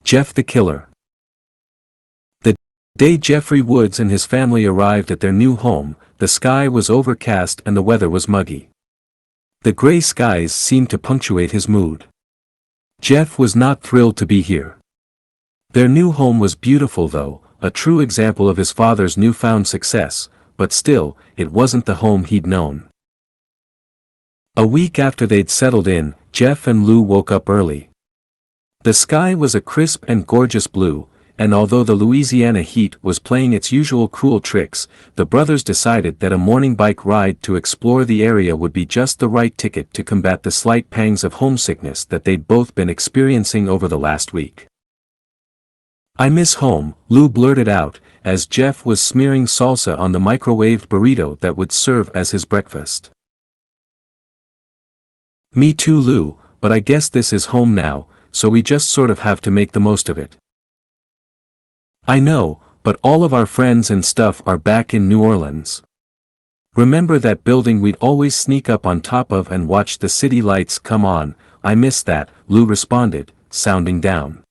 Jeff the Killer. The day Jeffrey Woods and his family arrived at their new home, the sky was overcast and the weather was muggy. The gray skies seemed to punctuate his mood. Jeff was not thrilled to be here. Their new home was beautiful though, a true example of his father's newfound success, but still, it wasn't the home he'd known. A week after they'd settled in, Jeff and Lou woke up early. The sky was a crisp and gorgeous blue, and although the Louisiana heat was playing its usual cruel tricks, the brothers decided that a morning bike ride to explore the area would be just the right ticket to combat the slight pangs of homesickness that they'd both been experiencing over the last week. "I miss home," Lou blurted out, as Jeff was smearing salsa on the microwaved burrito that would serve as his breakfast. "Me too, Lou, but I guess this is home now, so we just sort of have to make the most of it." "I know, but all of our friends and stuff are back in New Orleans. Remember that building we'd always sneak up on top of and watch the city lights come on? I miss that," Lou responded, sounding down.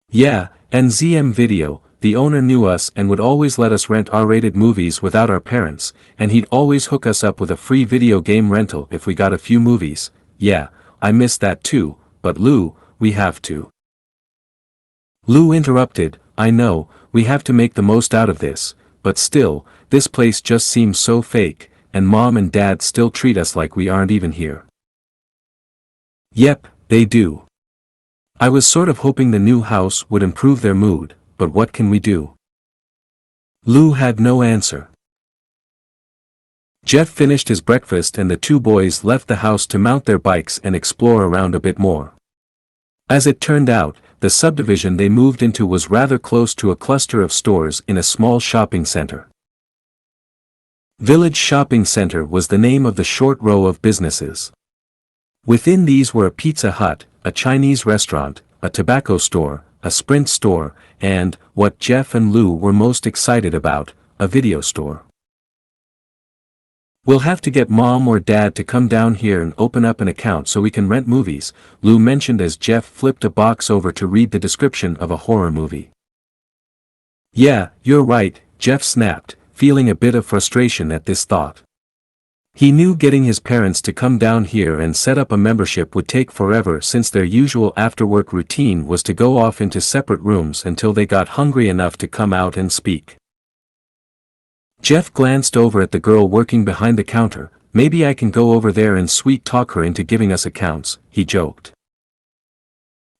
"Yeah, and ZM Video, the owner knew us and would always let us rent R-rated movies without our parents, and he'd always hook us up with a free video game rental if we got a few movies. Yeah, I miss that too, but Lou, we have to." Lou interrupted, "I know, we have to make the most out of this, but still, this place just seems so fake, and Mom and Dad still treat us like we aren't even here." "Yep, they do. I was sort of hoping the new house would improve their mood, but what can we do?" Lou had no answer. Jeff finished his breakfast and the two boys left the house to mount their bikes and explore around a bit more. As it turned out, the subdivision they moved into was rather close to a cluster of stores in a small shopping center. Village Shopping Center was the name of the short row of businesses. Within these were a Pizza Hut, a Chinese restaurant, a tobacco store, a Sprint store, and, what Jeff and Lou were most excited about, a video store. "We'll have to get Mom or Dad to come down here and open up an account so we can rent movies," Lou mentioned as Jeff flipped a box over to read the description of a horror movie. "Yeah, you're right," Jeff snapped, feeling a bit of frustration at this thought. He knew getting his parents to come down here and set up a membership would take forever since their usual after-work routine was to go off into separate rooms until they got hungry enough to come out and speak. Jeff glanced over at the girl working behind the counter. "Maybe I can go over there and sweet-talk her into giving us accounts," he joked.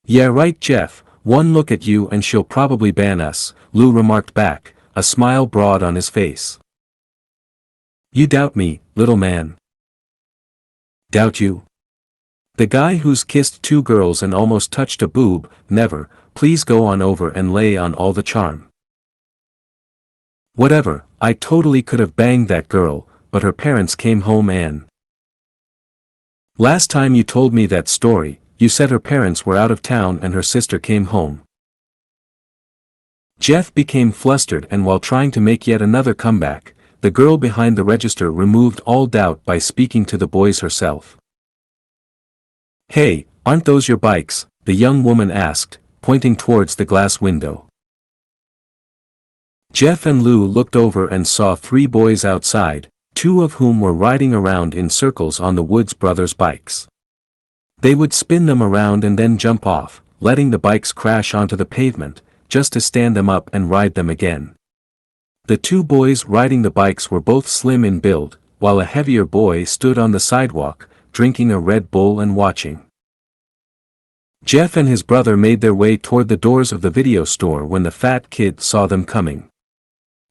"Yeah right Jeff, one look at you and she'll probably ban us," Lou remarked back, a smile broad on his face. "You doubt me, little man?" "Doubt you? The guy who's kissed two girls and almost touched a boob? Never. Please go on over and lay on all the charm." "Whatever, I totally could have banged that girl, but her parents came home and..." "Last time you told me that story, you said her parents were out of town and her sister came home." Jeff became flustered, and while trying to make yet another comeback, the girl behind the register removed all doubt by speaking to the boys herself. "Hey, aren't those your bikes?" the young woman asked, pointing towards the glass window. Jeff and Lou looked over and saw three boys outside, two of whom were riding around in circles on the Woods brothers' bikes. They would spin them around and then jump off, letting the bikes crash onto the pavement, just to stand them up and ride them again. The two boys riding the bikes were both slim in build, while a heavier boy stood on the sidewalk, drinking a Red Bull and watching. Jeff and his brother made their way toward the doors of the video store when the fat kid saw them coming.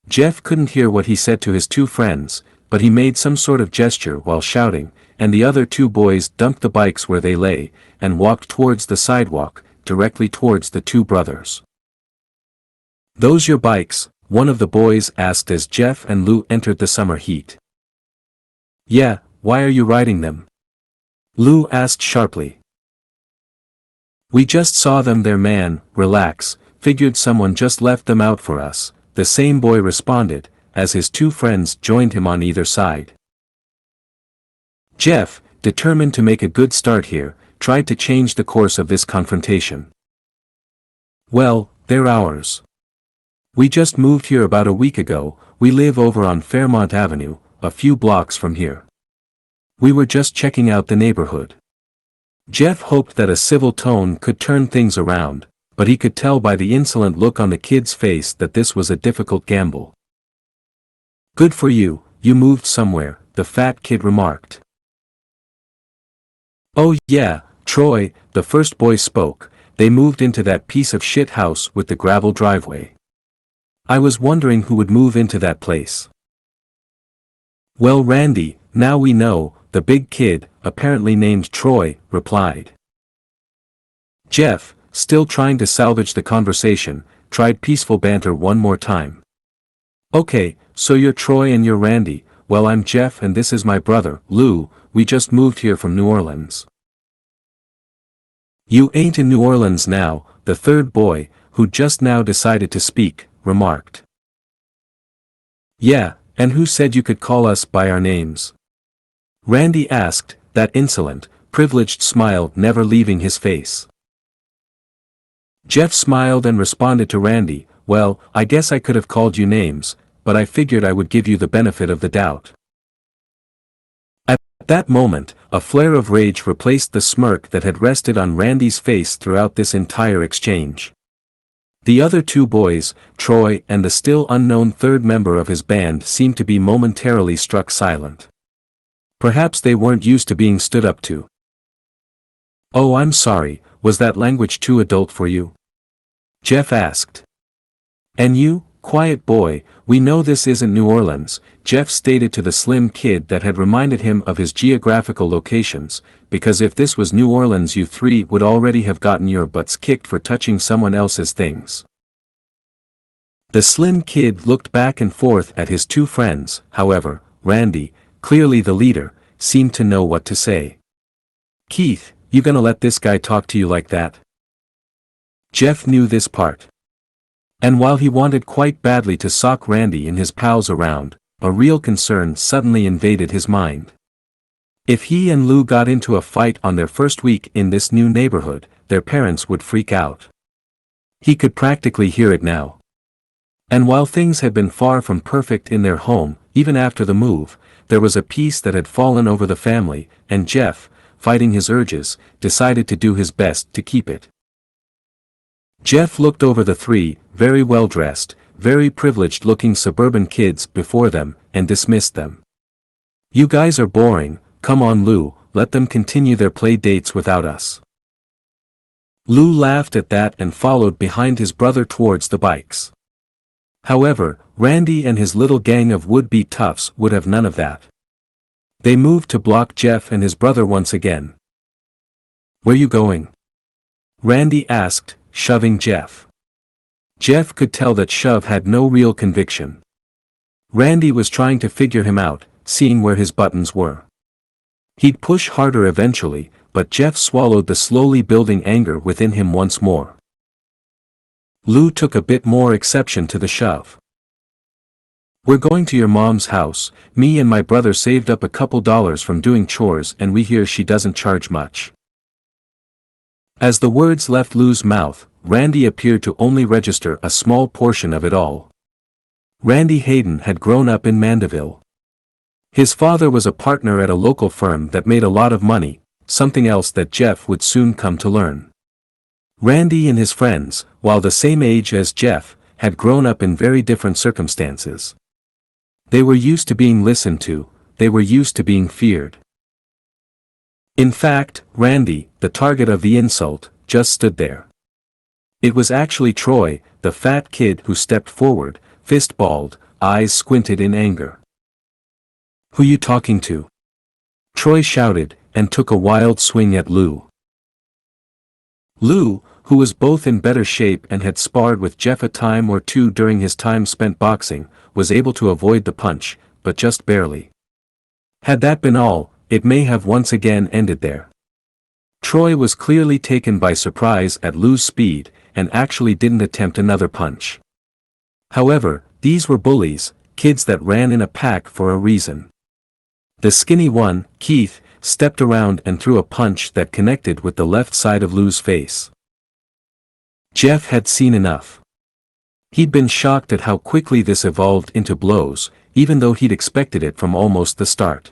Jeff couldn't hear what he said to his two friends, but he made some sort of gesture while shouting, and the other two boys dumped the bikes where they lay, and walked towards the sidewalk, directly towards the two brothers. "Those your bikes?" one of the boys asked as Jeff and Lou entered the summer heat. "Yeah, why are you riding them?" Lou asked sharply. "We just saw them there man, relax, figured someone just left them out for us," the same boy responded, as his two friends joined him on either side. Jeff, determined to make a good start here, tried to change the course of this confrontation. Well, they're ours. We just moved here about a week ago. We live over on Fairmont Avenue, a few blocks from here. We were just checking out the neighborhood. Jeff hoped that a civil tone could turn things around, but he could tell by the insolent look on the kid's face that this was a difficult gamble. Good for you, you moved somewhere, the fat kid remarked. Oh yeah, Troy, the first boy spoke, they moved into that piece of shit house with the gravel driveway. I was wondering who would move into that place. Well, Randy, now we know, the big kid, apparently named Troy, replied. Jeff, still trying to salvage the conversation, tried peaceful banter one more time. Okay, so you're Troy and you're Randy. Well, I'm Jeff and this is my brother, Lou. We just moved here from New Orleans. You ain't in New Orleans now, the third boy, who just now decided to speak, remarked. Yeah, and who said you could call us by our names? Randy asked, that insolent, privileged smile never leaving his face. Jeff smiled and responded to Randy, well, I guess I could have called you names, but I figured I would give you the benefit of the doubt. At that moment, a flare of rage replaced the smirk that had rested on Randy's face throughout this entire exchange. The other two boys, Troy and the still unknown third member of his band, seemed to be momentarily struck silent. Perhaps they weren't used to being stood up to. Oh, I'm sorry, was that language too adult for you? Jeff asked. And you, quiet boy, we know this isn't New Orleans, Jeff stated to the slim kid that had reminded him of his geographical locations, because if this was New Orleans you three would already have gotten your butts kicked for touching someone else's things. The slim kid looked back and forth at his two friends, however, Randy, clearly the leader, seemed to know what to say. Keith, you gonna let this guy talk to you like that? Jeff knew this part. And while he wanted quite badly to sock Randy and his pals around, a real concern suddenly invaded his mind. If he and Lou got into a fight on their first week in this new neighborhood, their parents would freak out. He could practically hear it now. And while things had been far from perfect in their home, even after the move, there was a peace that had fallen over the family, and Jeff, fighting his urges, decided to do his best to keep it. Jeff looked over the three, very well-dressed, very privileged-looking suburban kids before them, and dismissed them. You guys are boring, come on Lou, let them continue their play dates without us. Lou laughed at that and followed behind his brother towards the bikes. However, Randy and his little gang of would-be toughs would have none of that. They moved to block Jeff and his brother once again. Where you going? Randy asked, shoving Jeff. Jeff could tell that shove had no real conviction. Randy was trying to figure him out, seeing where his buttons were. He'd push harder eventually, but Jeff swallowed the slowly building anger within him once more. Lou took a bit more exception to the shove. We're going to your mom's house, me and my brother saved up a couple dollars from doing chores and we hear she doesn't charge much. As the words left Lou's mouth, Randy appeared to only register a small portion of it all. Randy Hayden had grown up in Mandeville. His father was a partner at a local firm that made a lot of money, something else that Jeff would soon come to learn. Randy and his friends, while the same age as Jeff, had grown up in very different circumstances. They were used to being listened to, they were used to being feared. In fact, Randy, the target of the insult, just stood there. It was actually Troy, the fat kid who stepped forward, fist balled, eyes squinted in anger. Who you talking to? Troy shouted, and took a wild swing at Lou. Lou, who was both in better shape and had sparred with Jeff a time or two during his time spent boxing, was able to avoid the punch, but just barely. Had that been all, it may have once again ended there. Troy was clearly taken by surprise at Lou's speed, and actually didn't attempt another punch. However, these were bullies, kids that ran in a pack for a reason. The skinny one, Keith, stepped around and threw a punch that connected with the left side of Lou's face. Jeff had seen enough. He'd been shocked at how quickly this evolved into blows, even though he'd expected it from almost the start.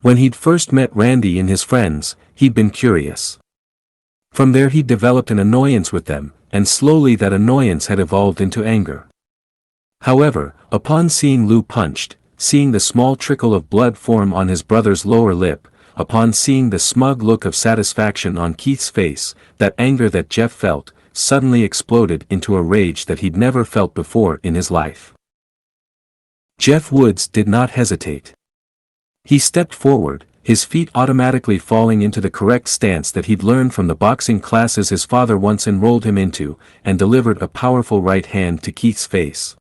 When he'd first met Randy and his friends, he'd been curious. From there he'd developed an annoyance with them, and slowly that annoyance had evolved into anger. However, upon seeing Lou punched, seeing the small trickle of blood form on his brother's lower lip, upon seeing the smug look of satisfaction on Keith's face, that anger that Jeff felt, suddenly exploded into a rage that he'd never felt before in his life. Jeff Woods did not hesitate. He stepped forward, his feet automatically falling into the correct stance that he'd learned from the boxing classes his father once enrolled him into, and delivered a powerful right hand to Keith's face.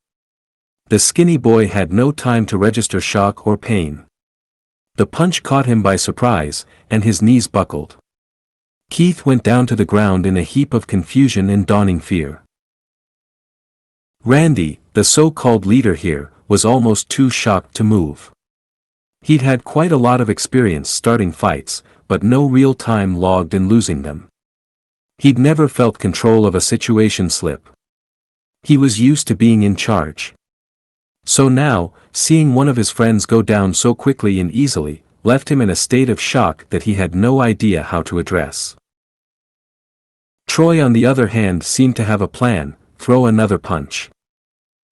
The skinny boy had no time to register shock or pain. The punch caught him by surprise, and his knees buckled. Keith went down to the ground in a heap of confusion and dawning fear. Randy, the so-called leader here, was almost too shocked to move. He'd had quite a lot of experience starting fights, but no real time logged in losing them. He'd never felt control of a situation slip. He was used to being in charge. So now, seeing one of his friends go down so quickly and easily, left him in a state of shock that he had no idea how to address. Troy on the other hand seemed to have a plan: throw another punch.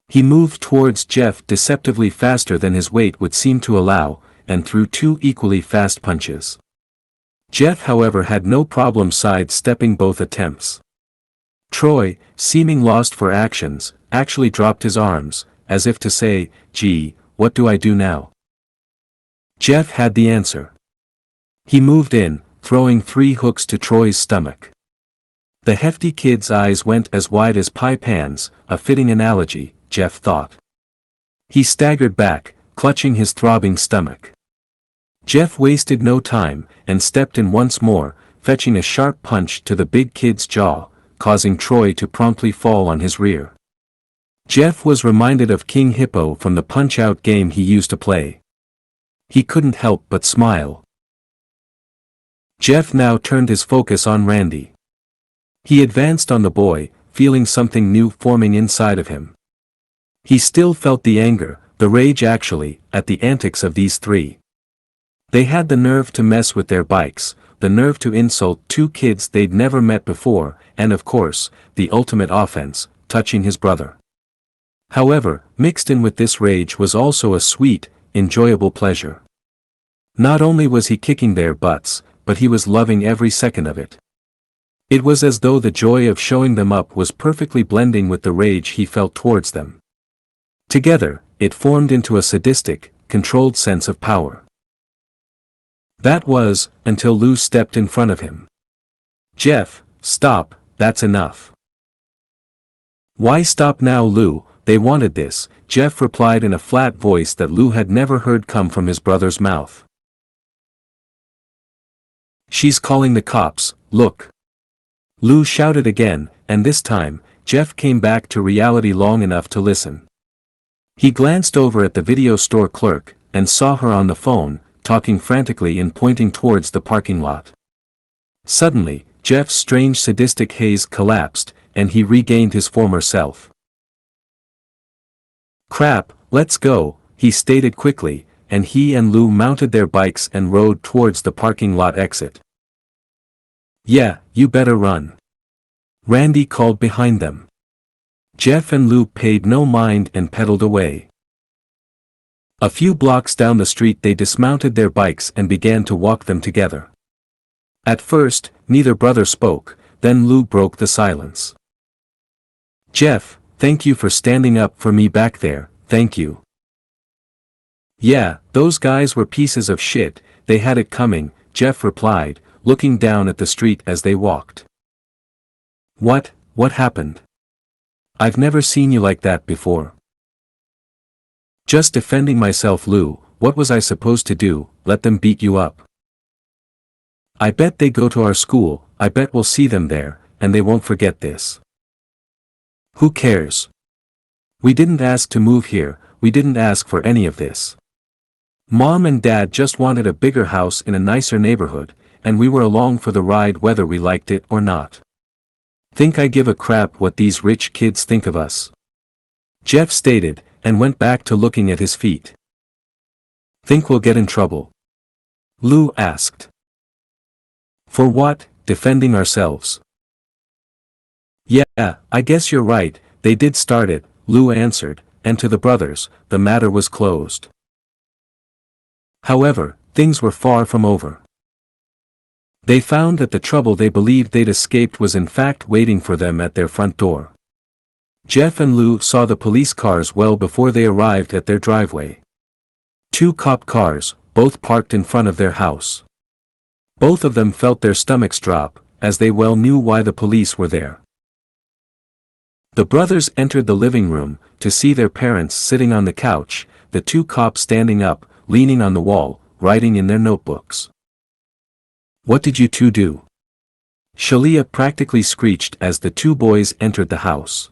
He moved towards Jeff deceptively faster than his weight would seem to allow, and threw two equally fast punches. Jeff however had no problem sidestepping both attempts. Troy, seeming lost for actions, actually dropped his arms, as if to say, "Gee, what do I do now?" Jeff had the answer. He moved in, throwing 3 hooks to Troy's stomach. The hefty kid's eyes went as wide as pie pans, a fitting analogy, Jeff thought. He staggered back, clutching his throbbing stomach. Jeff wasted no time, and stepped in once more, fetching a sharp punch to the big kid's jaw, causing Troy to promptly fall on his rear. Jeff was reminded of King Hippo from the punch-out game he used to play. He couldn't help but smile. Jeff now turned his focus on Randy. He advanced on the boy, feeling something new forming inside of him. He still felt the anger, the rage actually, at the antics of these 3. They had the nerve to mess with their bikes, the nerve to insult 2 kids they'd never met before, and of course, the ultimate offense, touching his brother. However, mixed in with this rage was also a sweet, enjoyable pleasure. Not only was he kicking their butts, but he was loving every second of it. It was as though the joy of showing them up was perfectly blending with the rage he felt towards them. Together, it formed into a sadistic, controlled sense of power. That was, until Lou stepped in front of him. "Jeff, stop, that's enough." "Why stop now, Lou? They wanted this," Jeff replied in a flat voice that Lou had never heard come from his brother's mouth. "She's calling the cops, look." Lou shouted again, and this time, Jeff came back to reality long enough to listen. He glanced over at the video store clerk, and saw her on the phone, talking frantically and pointing towards the parking lot. Suddenly, Jeff's strange sadistic haze collapsed, and he regained his former self. "Crap, let's go," he stated quickly, and he and Lou mounted their bikes and rode towards the parking lot exit. "Yeah, you better run," Randy called behind them. Jeff and Lou paid no mind and pedaled away. A few blocks down the street they dismounted their bikes and began to walk them together. At first, neither brother spoke, then Lou broke the silence. "Jeff, thank you for standing up for me back there, thank you." "Yeah, those guys were pieces of shit, they had it coming," Jeff replied, looking down at the street as they walked. What happened? I've never seen you like that before." "Just defending myself, Lou. What was I supposed to do, let them beat you up?" "I bet they go to our school, I bet we'll see them there, and they won't forget this." "Who cares? We didn't ask to move here, we didn't ask for any of this. Mom and Dad just wanted a bigger house in a nicer neighborhood, and we were along for the ride whether we liked it or not. Think I give a crap what these rich kids think of us? Jeff stated, and went back to looking at his feet. Think we'll get in trouble? Lou asked. For what? Defending ourselves. Yeah, I guess you're right, they did start it, Lou answered, and to the brothers, the matter was closed. However, things were far from over. They found that the trouble they believed they'd escaped was in fact waiting for them at their front door. Jeff and Lou saw the police cars well before they arrived at their driveway. 2 cop cars, both parked in front of their house. Both of them felt their stomachs drop, as they well knew why the police were there. The brothers entered the living room, to see their parents sitting on the couch, the 2 cops standing up, leaning on the wall, writing in their notebooks. What did you 2 do? Shalia practically screeched as the 2 boys entered the house.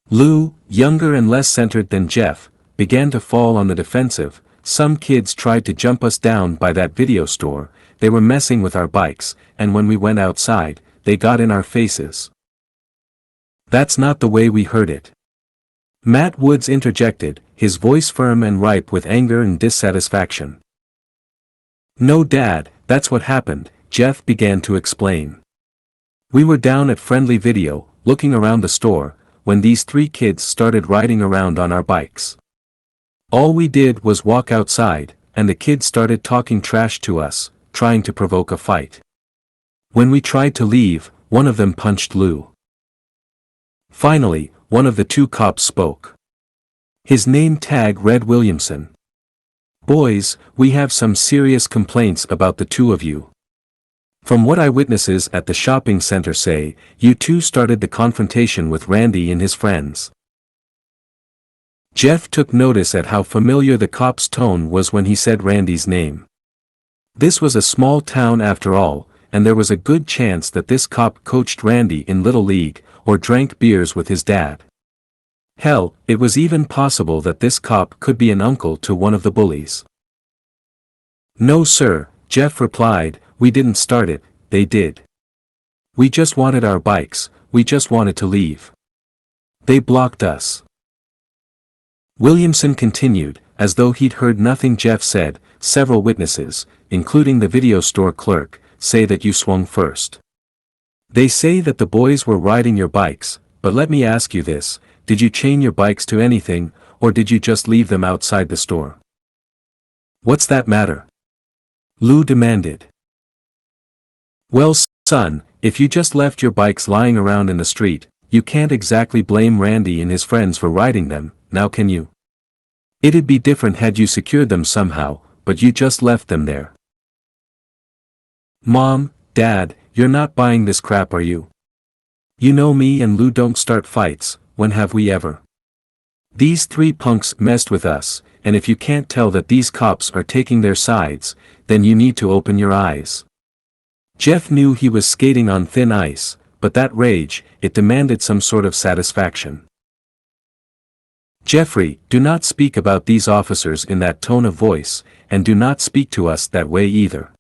Lou, younger and less centered than Jeff, began to fall on the defensive. Some kids tried to jump us down by that video store, they were messing with our bikes, and when we went outside, they got in our faces. That's not the way we heard it. Matt Woods interjected, his voice firm and ripe with anger and dissatisfaction. No Dad, that's what happened, Jeff began to explain. We were down at Friendly Video, looking around the store, when these 3 kids started riding around on our bikes. All we did was walk outside, and the kids started talking trash to us, trying to provoke a fight. When we tried to leave, one of them punched Lou. Finally, one of the 2 cops spoke. His name tag read Williamson. Boys, we have some serious complaints about the 2 of you. From what eyewitnesses at the shopping center say, you 2 started the confrontation with Randy and his friends. Jeff took notice at how familiar the cop's tone was when he said Randy's name. This was a small town after all, and there was a good chance that this cop coached Randy in Little League, or drank beers with his dad. Hell, it was even possible that this cop could be an uncle to one of the bullies. No sir, Jeff replied, we didn't start it, they did. We just wanted our bikes, we just wanted to leave. They blocked us. Williamson continued, as though he'd heard nothing Jeff said, several witnesses, including the video store clerk, say that you swung first. They say that the boys were riding your bikes, but let me ask you this, did you chain your bikes to anything, or did you just leave them outside the store? What's that matter? Lou demanded. Well son, if you just left your bikes lying around in the street, you can't exactly blame Randy and his friends for riding them, now can you? It'd be different had you secured them somehow, but you just left them there. Mom, Dad, you're not buying this crap are you? You know me and Lou don't start fights, when have we ever? These 3 punks messed with us, and if you can't tell that these cops are taking their sides, then you need to open your eyes. Jeff knew he was skating on thin ice, but that rage, it demanded some sort of satisfaction. Jeffrey, do not speak about these officers in that tone of voice, and do not speak to us that way either.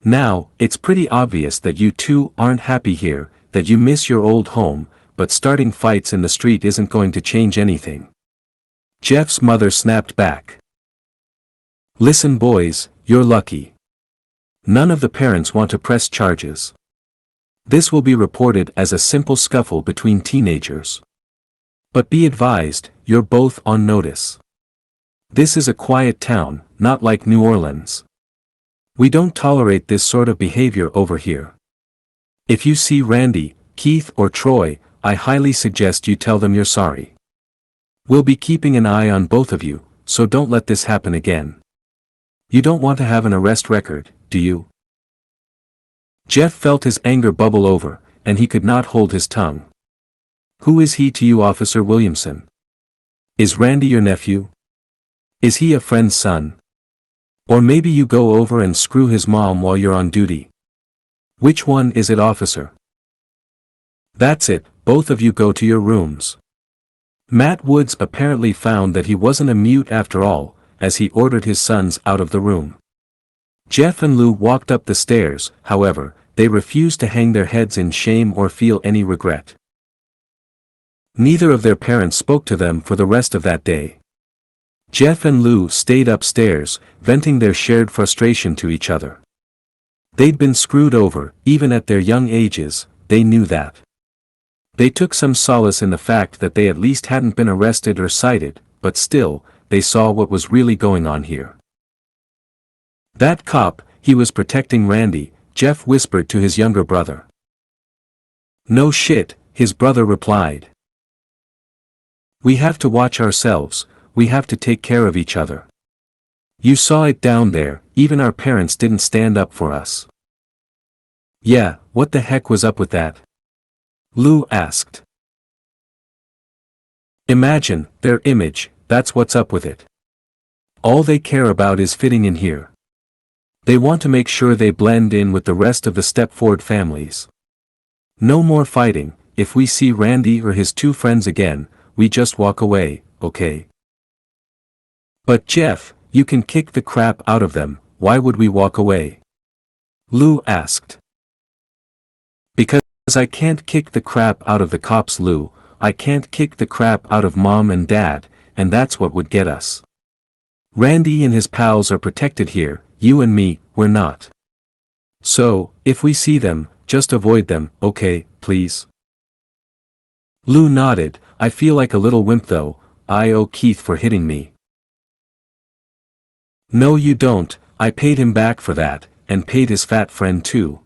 Now, it's pretty obvious that you 2 aren't happy here, that you miss your old home, but starting fights in the street isn't going to change anything. Jeff's mother snapped back. Listen boys, you're lucky. None of the parents want to press charges. This will be reported as a simple scuffle between teenagers. But be advised, you're both on notice. This is a quiet town, not like New Orleans. We don't tolerate this sort of behavior over here. If you see Randy, Keith or Troy, I highly suggest you tell them you're sorry. We'll be keeping an eye on both of you, so don't let this happen again. You don't want to have an arrest record, do you? Jeff felt his anger bubble over, and he could not hold his tongue. Who is he to you, Officer Williamson? Is Randy your nephew? Is he a friend's son? Or maybe you go over and screw his mom while you're on duty. Which one is it, officer? That's it, both of you go to your rooms. Matt Woods apparently found that he wasn't a mute after all, as he ordered his sons out of the room. Jeff and Lou walked up the stairs, however, they refused to hang their heads in shame or feel any regret. Neither of their parents spoke to them for the rest of that day. Jeff and Lou stayed upstairs, venting their shared frustration to each other. They'd been screwed over, even at their young ages, they knew that. They took some solace in the fact that they at least hadn't been arrested or cited, but still, they saw what was really going on here. "That cop, he was protecting Randy," Jeff whispered to his younger brother. "No shit," his brother replied. "We have to watch ourselves, we have to take care of each other. You saw it down there, even our parents didn't stand up for us." "Yeah, what the heck was up with that?" Lou asked. "Imagine, their image, that's what's up with it. All they care about is fitting in here. They want to make sure they blend in with the rest of the Stepford families. No more fighting, if we see Randy or his two friends again, we just walk away, okay?" "But Jeff, you can kick the crap out of them, why would we walk away?" Lou asked. "Because I can't kick the crap out of the cops, Lou, I can't kick the crap out of Mom and Dad, and that's what would get us. Randy and his pals are protected here, you and me, we're not. So, if we see them, just avoid them, okay, please?" Lou nodded. "I feel like a little wimp though, I owe Keith for hitting me." "No you don't, I paid him back for that, and paid his fat friend too.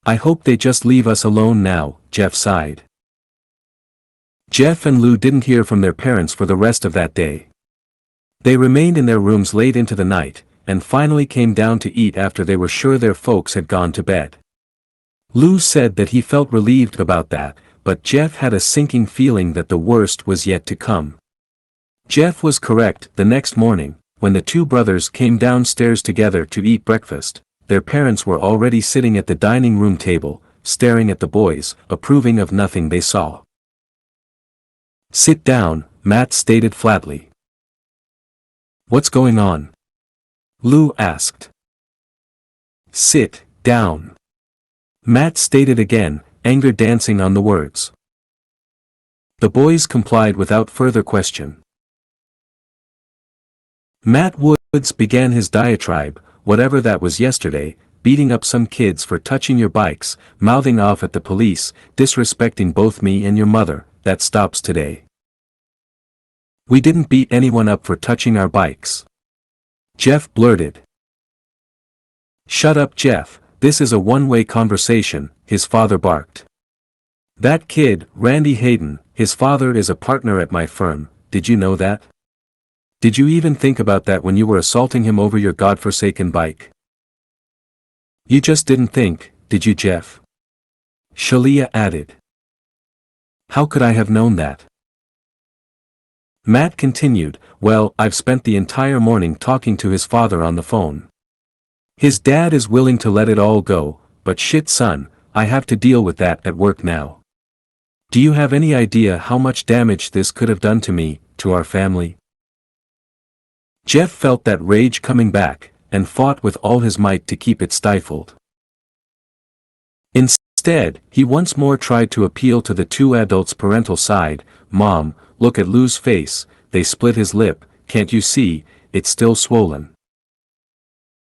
I hope they just leave us alone now," Jeff sighed. Jeff and Lou didn't hear from their parents for the rest of that day. They remained in their rooms late into the night, and finally came down to eat after they were sure their folks had gone to bed. Lou said that he felt relieved about that, but Jeff had a sinking feeling that the worst was yet to come. Jeff was correct. The next morning, when the two brothers came downstairs together to eat breakfast, their parents were already sitting at the dining room table, staring at the boys, approving of nothing they saw. "Sit down," Matt stated flatly. "What's going on?" Lou asked. "Sit down," Matt stated again, anger dancing on the words. The boys complied without further question. Matt Woods began his diatribe, whatever that was yesterday, beating up some kids for touching your bikes, mouthing off at the police, disrespecting both me and your mother, that stops today. "We didn't beat anyone up for touching our bikes," Jeff blurted. "Shut up Jeff, this is a one-way conversation," his father barked. "That kid, Randy Hayden, his father is a partner at my firm, did you know that? Did you even think about that when you were assaulting him over your godforsaken bike? You just didn't think, did you Jeff?" Shalia added. "How could I have known that?" Matt continued, "Well, I've spent the entire morning talking to his father on the phone. His dad is willing to let it all go, but shit son, I have to deal with that at work now. Do you have any idea how much damage this could have done to me, to our family?" Jeff felt that rage coming back, and fought with all his might to keep it stifled. Instead, he once more tried to appeal to the two adults' parental side. "Mom, look at Lou's face, they split his lip, can't you see, it's still swollen."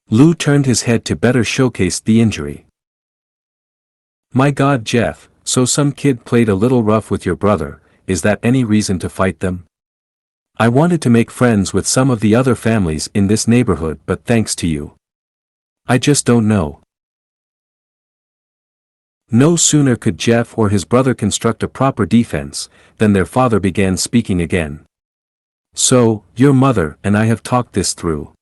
Lou turned his head to better showcase the injury. "My God Jeff, so some kid played a little rough with your brother, is that any reason to fight them? I wanted to make friends with some of the other families in this neighborhood but thanks to you. I just don't know." No sooner could Jeff or his brother construct a proper defense, than their father began speaking again. "So, your mother and I have talked this through.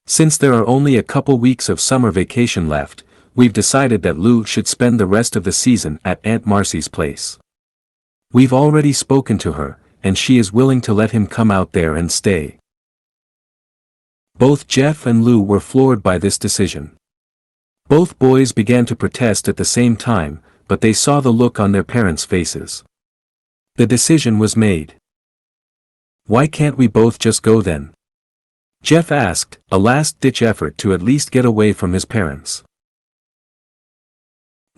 Since there are only a couple weeks of summer vacation left, we've decided that Lou should spend the rest of the season at Aunt Marcy's place. We've already spoken to her, and she is willing to let him come out there and stay." Both Jeff and Lou were floored by this decision. Both boys began to protest at the same time, but they saw the look on their parents' faces. The decision was made. "Why can't we both just go then?" Jeff asked, a last-ditch effort to at least get away from his parents.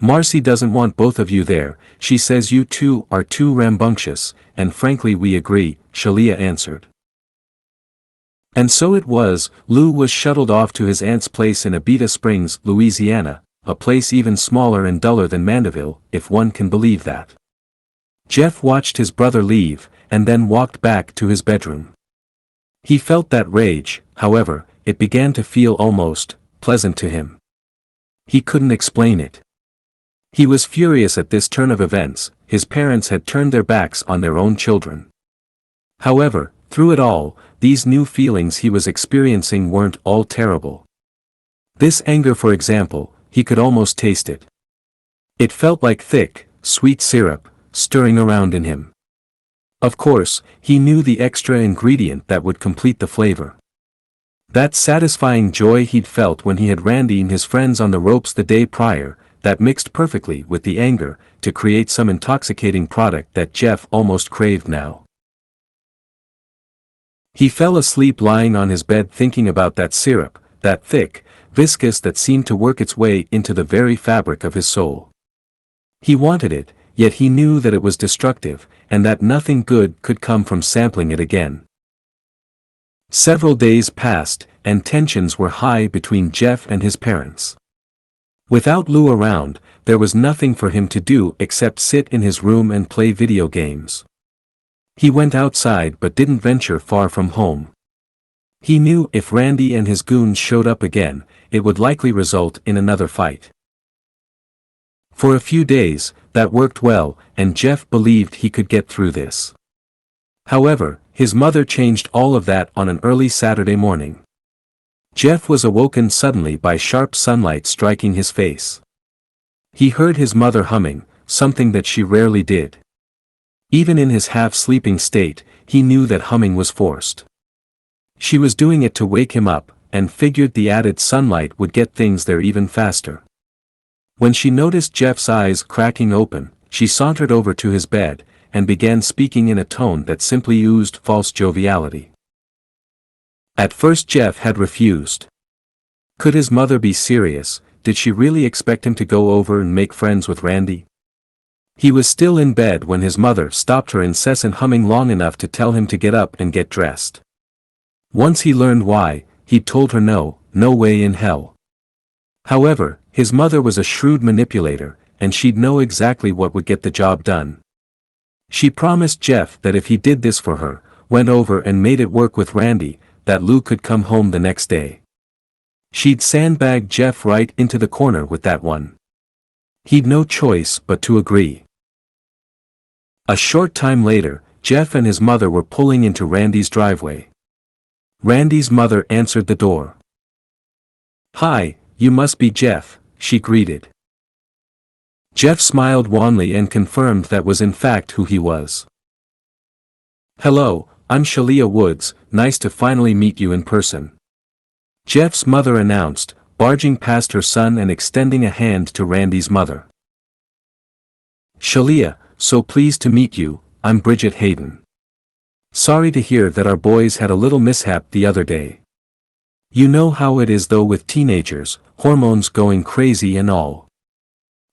Marcy doesn't want both of you there, she says you two are too rambunctious, and frankly we agree, Shalia answered. And so it was, Lou was shuttled off to his aunt's place in Abita Springs, Louisiana, a place even smaller and duller than Mandeville, if one can believe that. Jeff watched his brother leave, and then walked back to his bedroom. He felt that rage, however, it began to feel almost pleasant to him. He couldn't explain it. He was furious at this turn of events. His parents had turned their backs on their own children. However, through it all, these new feelings he was experiencing weren't all terrible. This anger, for example, he could almost taste it. It felt like thick, sweet syrup, stirring around in him. Of course, he knew the extra ingredient that would complete the flavor. That satisfying joy he'd felt when he had Randy and his friends on the ropes the day prior, that mixed perfectly with the anger, to create some intoxicating product that Jeff almost craved now. He fell asleep lying on his bed thinking about that syrup, that thick, viscous that seemed to work its way into the very fabric of his soul. He wanted it, yet he knew that it was destructive, and that nothing good could come from sampling it again. Several days passed, and tensions were high between Jeff and his parents. Without Lou around, there was nothing for him to do except sit in his room and play video games. He went outside but didn't venture far from home. He knew if Randy and his goons showed up again, it would likely result in another fight. For a few days, that worked well, and Jeff believed he could get through this. However, his mother changed all of that on an early Saturday morning. Jeff was awoken suddenly by sharp sunlight striking his face. He heard his mother humming, something that she rarely did. Even in his half-sleeping state, he knew that humming was forced. She was doing it to wake him up, and figured the added sunlight would get things there even faster. When she noticed Jeff's eyes cracking open, she sauntered over to his bed, and began speaking in a tone that simply oozed false joviality. At first Jeff had refused. Could his mother be serious? Did she really expect him to go over and make friends with Randy? He was still in bed when his mother stopped her incessant humming long enough to tell him to get up and get dressed. Once he learned why, he told her no way in hell. However, his mother was a shrewd manipulator, and she'd know exactly what would get the job done. She promised Jeff that if he did this for her, went over and made it work with Randy, that Lou could come home the next day. She'd sandbag Jeff right into the corner with that one. He'd no choice but to agree. A short time later, Jeff and his mother were pulling into Randy's driveway. Randy's mother answered the door. "Hi, you must be Jeff," she greeted. Jeff smiled wanly and confirmed that was in fact who he was. "Hello, I'm Shalia Woods, nice to finally meet you in person," Jeff's mother announced, barging past her son and extending a hand to Randy's mother. "Shalia, so pleased to meet you, I'm Bridget Hayden. Sorry to hear that our boys had a little mishap the other day. You know how it is though with teenagers, hormones going crazy and all.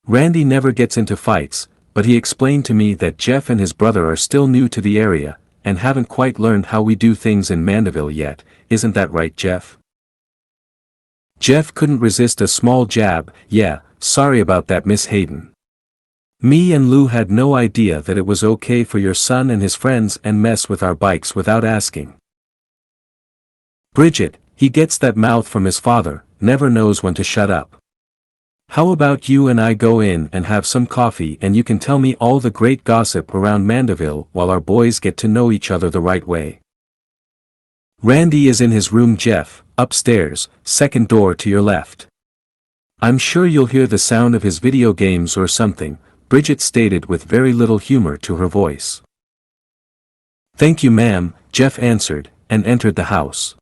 Randy never gets into fights, but he explained to me that Jeff and his brother are still new to the area, and haven't quite learned how we do things in Mandeville yet, isn't that right, Jeff?" Jeff couldn't resist a small jab. "Yeah, sorry about that, Miss Hayden. Me and Lou had no idea that it was okay for your son and his friends and mess with our bikes without asking. Bridget, he gets that mouth from his father, never knows when to shut up. How about you and I go in and have some coffee and you can tell me all the great gossip around Mandeville while our boys get to know each other the right way. Randy is in his room, Jeff, upstairs, second door to your left. I'm sure you'll hear the sound of his video games or something," Bridget stated with very little humor to her voice. "Thank you, ma'am," Jeff answered, and entered the house.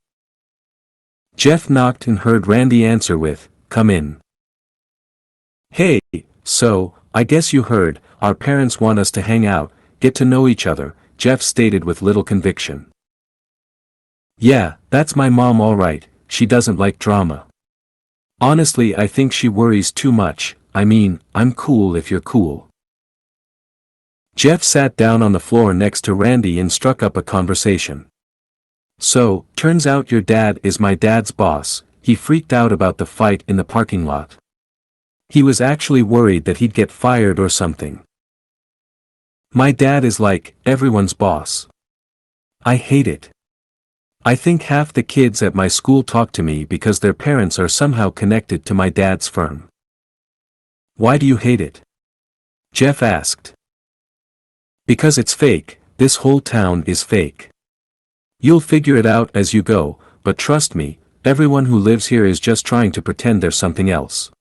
Jeff knocked and heard Randy answer with, "Come in." "Hey, so, I guess you heard, our parents want us to hang out, get to know each other," Jeff stated with little conviction. "Yeah, that's my mom all right, she doesn't like drama. Honestly, I think she worries too much," I mean, I'm cool if you're cool. Jeff sat down on the floor next to Randy and struck up a conversation. So, turns out your dad is my dad's boss. He freaked out about the fight in the parking lot. He was actually worried that he'd get fired or something. My dad is like everyone's boss. I hate it. I think half the kids at my school talk to me because their parents are somehow connected to my dad's firm. Why do you hate it? Jeff asked. Because it's fake. This whole town is fake. You'll figure it out as you go, but trust me, everyone who lives here is just trying to pretend they're something else.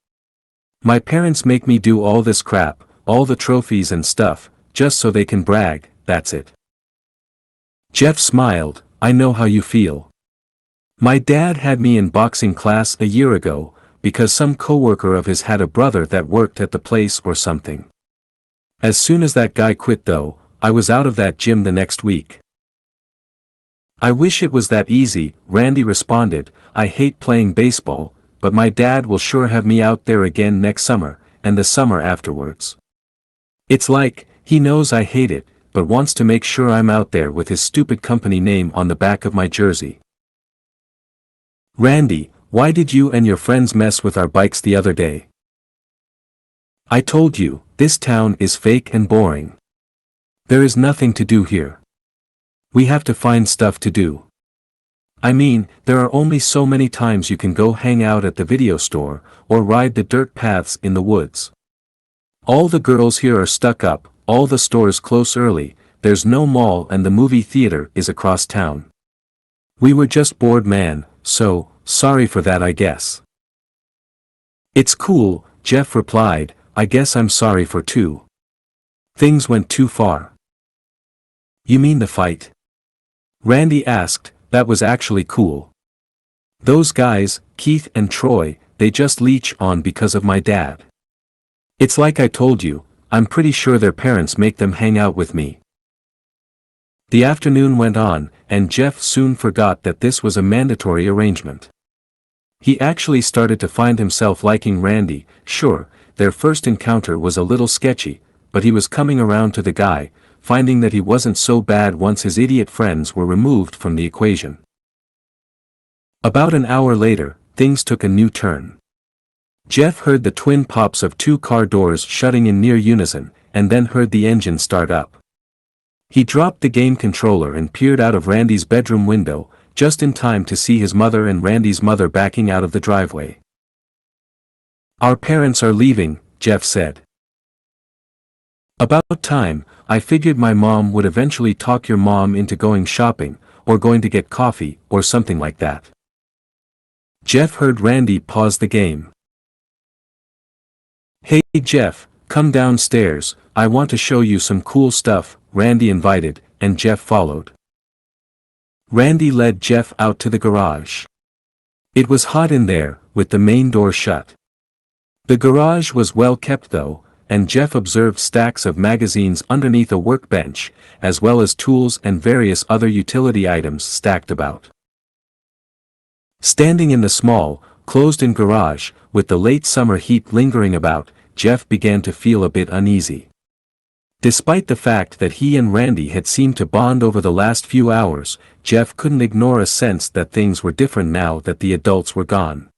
My parents make me do all this crap, all the trophies and stuff, just so they can brag, that's it. Jeff smiled. I know how you feel. My dad had me in boxing class a year ago, because some coworker of his had a brother that worked at the place or something. As soon as that guy quit though, I was out of that gym the next week. I wish it was that easy, Randy responded. I hate playing baseball, but my dad will sure have me out there again next summer, and the summer afterwards. It's like, he knows I hate it, but wants to make sure I'm out there with his stupid company name on the back of my jersey. Randy, why did you and your friends mess with our bikes the other day? I told you, this town is fake and boring. There is nothing to do here. We have to find stuff to do. I mean, there are only so many times you can go hang out at the video store, or ride the dirt paths in the woods. All the girls here are stuck up, all the stores close early, there's no mall and the movie theater is across town. We were just bored, man, so, sorry for that, I guess. It's cool, Jeff replied, I guess I'm sorry for too. Things went too far. You mean the fight? Randy asked. That was actually cool. Those guys, Keith and Troy, they just leech on because of my dad. It's like I told you, I'm pretty sure their parents make them hang out with me. The afternoon went on, and Jeff soon forgot that this was a mandatory arrangement. He actually started to find himself liking Randy. Sure, their first encounter was a little sketchy, but he was coming around to the guy, finding that he wasn't so bad once his idiot friends were removed from the equation. About an hour later, things took a new turn. Jeff heard the twin pops of two car doors shutting in near unison, and then heard the engine start up. He dropped the game controller and peered out of Randy's bedroom window, just in time to see his mother and Randy's mother backing out of the driveway. Our parents are leaving, Jeff said. About time. I figured my mom would eventually talk your mom into going shopping, or going to get coffee, or something like that. Jeff heard Randy pause the game. Hey Jeff, come downstairs, I want to show you some cool stuff, Randy invited, and Jeff followed. Randy led Jeff out to the garage. It was hot in there, with the main door shut. The garage was well kept though, and Jeff observed stacks of magazines underneath a workbench, as well as tools and various other utility items stacked about. Standing in the small, closed-in garage, with the late summer heat lingering about, Jeff began to feel a bit uneasy. Despite the fact that he and Randy had seemed to bond over the last few hours, Jeff couldn't ignore a sense that things were different now that the adults were gone.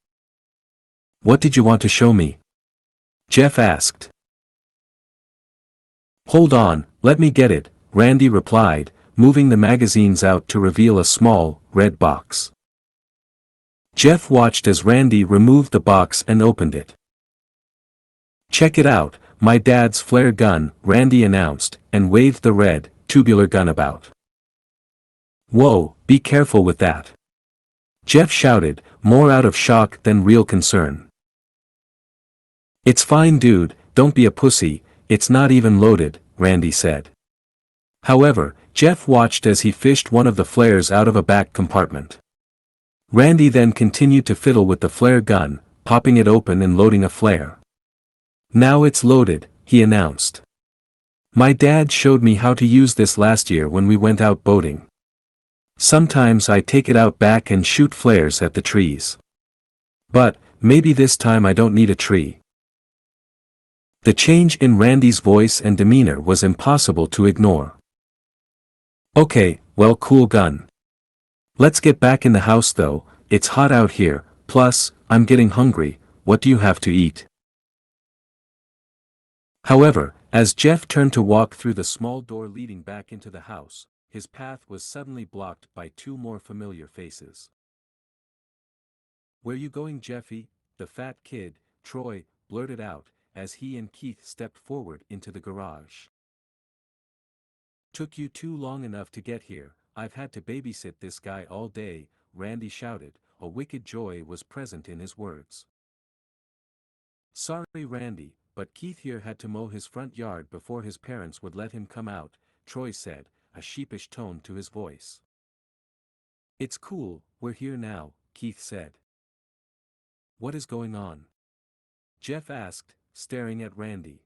What did you want to show me? Jeff asked. Hold on, let me get it, Randy replied, moving the magazines out to reveal a small, red box. Jeff watched as Randy removed the box and opened it. Check it out, my dad's flare gun, Randy announced, and waved the red, tubular gun about. Whoa, be careful with that. Jeff shouted, more out of shock than real concern. It's fine dude, don't be a pussy, it's not even loaded, Randy said. However, Jeff watched as he fished one of the flares out of a back compartment. Randy then continued to fiddle with the flare gun, popping it open and loading a flare. Now it's loaded, he announced. My dad showed me how to use this last year when we went out boating. Sometimes I take it out back and shoot flares at the trees. But, maybe this time I don't need a tree. The change in Randy's voice and demeanor was impossible to ignore. Okay, well, cool gun. Let's get back in the house though, it's hot out here, plus, I'm getting hungry. What do you have to eat? However, as Jeff turned to walk through the small door leading back into the house, his path was suddenly blocked by two more familiar faces. "Where you going, Jeffy?" the fat kid, Troy, blurted out, as he and Keith stepped forward into the garage. "Took you too long enough to get here, I've had to babysit this guy all day," Randy shouted, a wicked joy was present in his words. "Sorry, Randy, but Keith here had to mow his front yard before his parents would let him come out," Troy said, a sheepish tone to his voice. "It's cool, we're here now," Keith said. "What is going on?" Jeff asked, staring at Randy.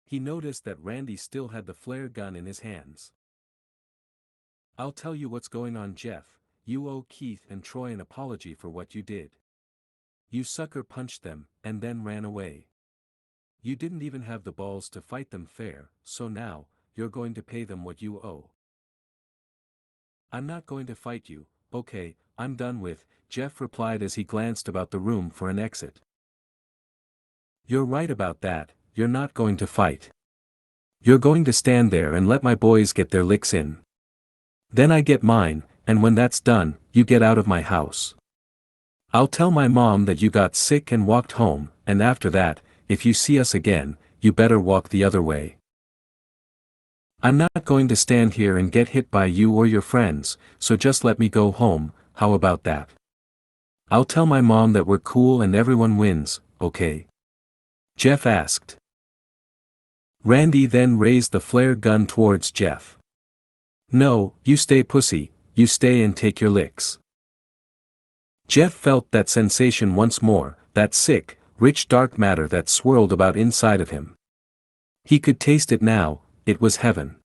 He noticed that Randy still had the flare gun in his hands. "I'll tell you what's going on, Jeff. You owe Keith and Troy an apology for what you did. You sucker punched them, and then ran away. You didn't even have the balls to fight them fair, so now, you're going to pay them what you owe." "I'm not going to fight you, okay, I'm done with," Jeff replied as he glanced about the room for an exit. "You're right about that, you're not going to fight. You're going to stand there and let my boys get their licks in. Then I get mine, and when that's done, you get out of my house. I'll tell my mom that you got sick and walked home, and after that, if you see us again, you better walk the other way. I'm not going to stand here and get hit by you or your friends, so just let me go home, how about that? I'll tell my mom that we're cool and everyone wins, okay?" Jeff asked. Randy then raised the flare gun towards Jeff. "No, you stay, pussy, you stay and take your licks." Jeff felt that sensation once more, that sick, rich dark matter that swirled about inside of him. He could taste it now, it was heaven.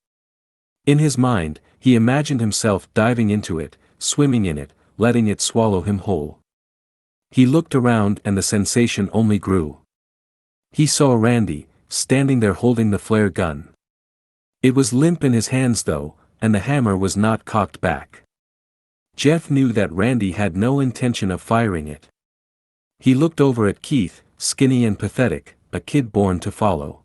In his mind, he imagined himself diving into it, swimming in it, letting it swallow him whole. He looked around and the sensation only grew. He saw Randy, standing there holding the flare gun. It was limp in his hands though, and the hammer was not cocked back. Jeff knew that Randy had no intention of firing it. He looked over at Keith, skinny and pathetic, a kid born to follow.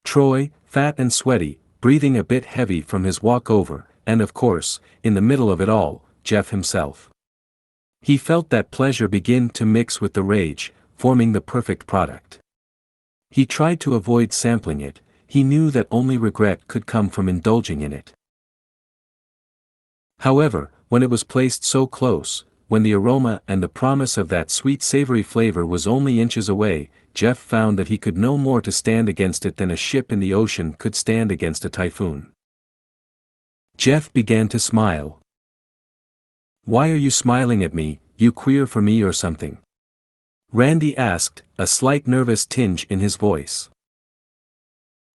Troy, fat and sweaty, breathing a bit heavy from his walk over, and of course, in the middle of it all, Jeff himself. He felt that pleasure begin to mix with the rage, forming the perfect product. He tried to avoid sampling it, he knew that only regret could come from indulging in it. However, when it was placed so close, when the aroma and the promise of that sweet savory flavor was only inches away, Jeff found that he could no more to stand against it than a ship in the ocean could stand against a typhoon. Jeff began to smile. "Why are you smiling at me, you queer for me or something?" Randy asked, a slight nervous tinge in his voice.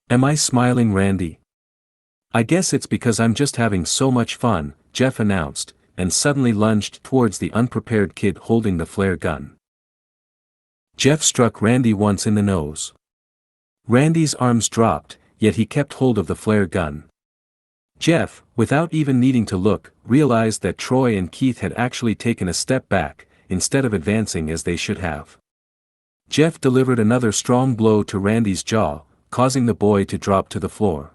"Am I smiling, Randy? I guess it's because I'm just having so much fun," Jeff announced, and suddenly lunged towards the unprepared kid holding the flare gun. Jeff struck Randy once in the nose. Randy's arms dropped, yet he kept hold of the flare gun. Jeff, without even needing to look, realized that Troy and Keith had actually taken a step back, instead of advancing as they should have. Jeff delivered another strong blow to Randy's jaw, causing the boy to drop to the floor.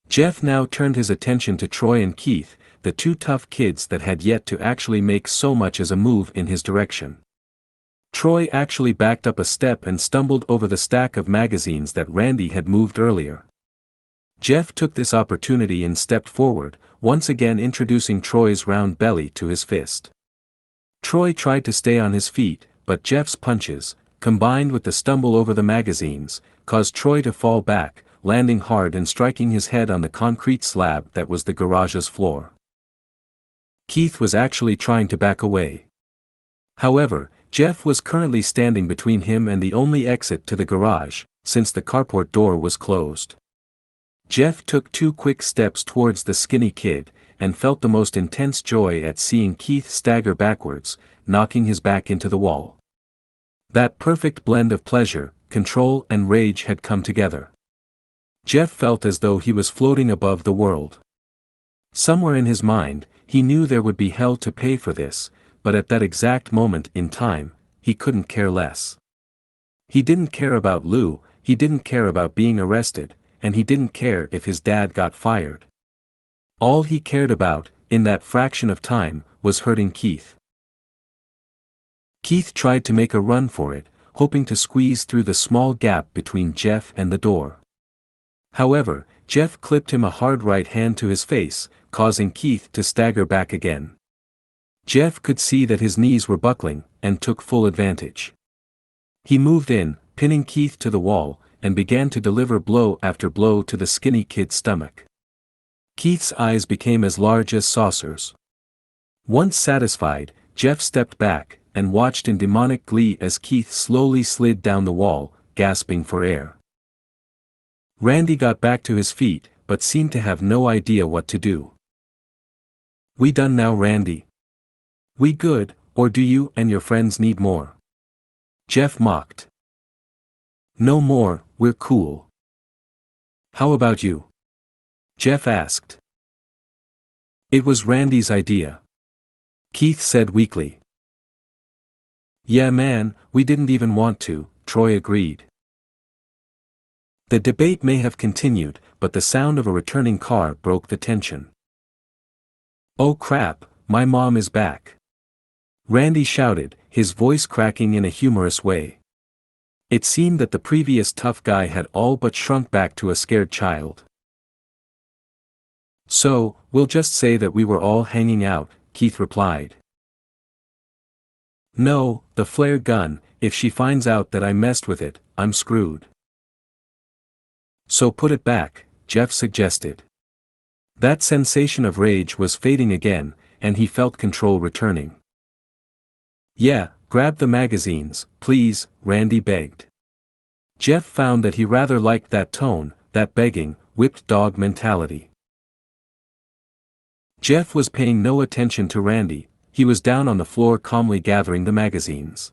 Jeff now turned his attention to Troy and Keith, the two tough kids that had yet to actually make so much as a move in his direction. Troy actually backed up a step and stumbled over the stack of magazines that Randy had moved earlier. Jeff took this opportunity and stepped forward, once again introducing Troy's round belly to his fist. Troy tried to stay on his feet, but Jeff's punches, combined with the stumble over the magazines, caused Troy to fall back, landing hard and striking his head on the concrete slab that was the garage's floor. Keith was actually trying to back away. However, Jeff was currently standing between him and the only exit to the garage, since the carport door was closed. Jeff took 2 quick steps towards the skinny kid, and felt the most intense joy at seeing Keith stagger backwards, knocking his back into the wall. That perfect blend of pleasure, control and rage had come together. Jeff felt as though he was floating above the world. Somewhere in his mind, he knew there would be hell to pay for this, but at that exact moment in time, he couldn't care less. He didn't care about Lou, he didn't care about being arrested, and he didn't care if his dad got fired. All he cared about, in that fraction of time, was hurting Keith. Keith tried to make a run for it, hoping to squeeze through the small gap between Jeff and the door. However, Jeff clipped him a hard right hand to his face, causing Keith to stagger back again. Jeff could see that his knees were buckling, and took full advantage. He moved in, pinning Keith to the wall, and began to deliver blow after blow to the skinny kid's stomach. Keith's eyes became as large as saucers. Once satisfied, Jeff stepped back, and watched in demonic glee as Keith slowly slid down the wall, gasping for air. Randy got back to his feet, but seemed to have no idea what to do. "We done now, Randy? We good, or do you and your friends need more?" Jeff mocked. "No more, we're cool." "How about you?" Jeff asked. "It was Randy's idea," Keith said weakly. "Yeah man, we didn't even want to," Troy agreed. The debate may have continued, but the sound of a returning car broke the tension. "Oh crap, my mom is back," Randy shouted, his voice cracking in a humorous way. It seemed that the previous tough guy had all but shrunk back to a scared child. "So, we'll just say that we were all hanging out," Keith replied. "No, the flare gun, if she finds out that I messed with it, I'm screwed." "So put it back," Jeff suggested. That sensation of rage was fading again, and he felt control returning. "Yeah, grab the magazines, please," Randy begged. Jeff found that he rather liked that tone, that begging, whipped dog mentality. Jeff was paying no attention to Randy, he was down on the floor calmly gathering the magazines.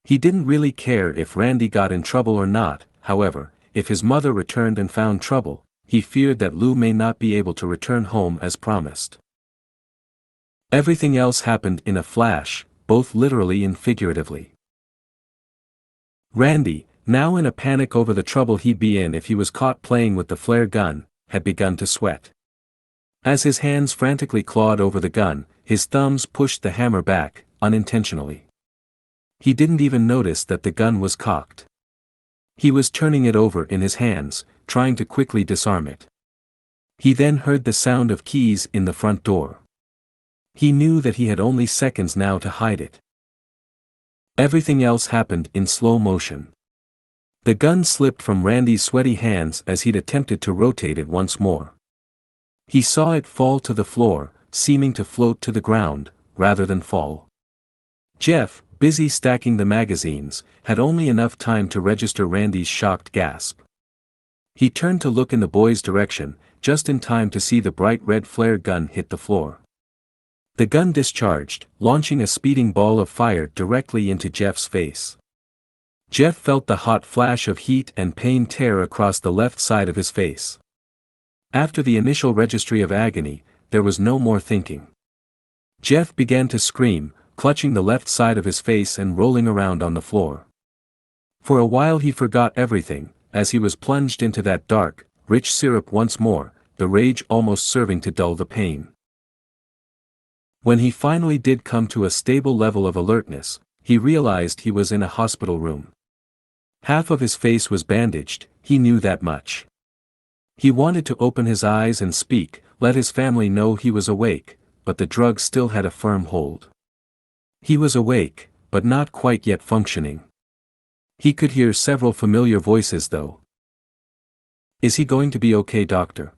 He didn't really care if Randy got in trouble or not, however, if his mother returned and found trouble, he feared that Lou may not be able to return home as promised. Everything else happened in a flash, both literally and figuratively. Randy, now in a panic over the trouble he'd be in if he was caught playing with the flare gun, had begun to sweat. As his hands frantically clawed over the gun, his thumbs pushed the hammer back, unintentionally. He didn't even notice that the gun was cocked. He was turning it over in his hands, trying to quickly disarm it. He then heard the sound of keys in the front door. He knew that he had only seconds now to hide it. Everything else happened in slow motion. The gun slipped from Randy's sweaty hands as he'd attempted to rotate it once more. He saw it fall to the floor, seeming to float to the ground, rather than fall. Jeff, busy stacking the magazines, had only enough time to register Randy's shocked gasp. He turned to look in the boy's direction, just in time to see the bright red flare gun hit the floor. The gun discharged, launching a speeding ball of fire directly into Jeff's face. Jeff felt the hot flash of heat and pain tear across the left side of his face. After the initial registry of agony, there was no more thinking. Jeff began to scream, clutching the left side of his face and rolling around on the floor. For a while he forgot everything, as he was plunged into that dark, rich syrup once more, the rage almost serving to dull the pain. When he finally did come to a stable level of alertness, he realized he was in a hospital room. Half of his face was bandaged, he knew that much. He wanted to open his eyes and speak, let his family know he was awake, but the drug still had a firm hold. He was awake, but not quite yet functioning. He could hear several familiar voices though. "Is he going to be okay, doctor?"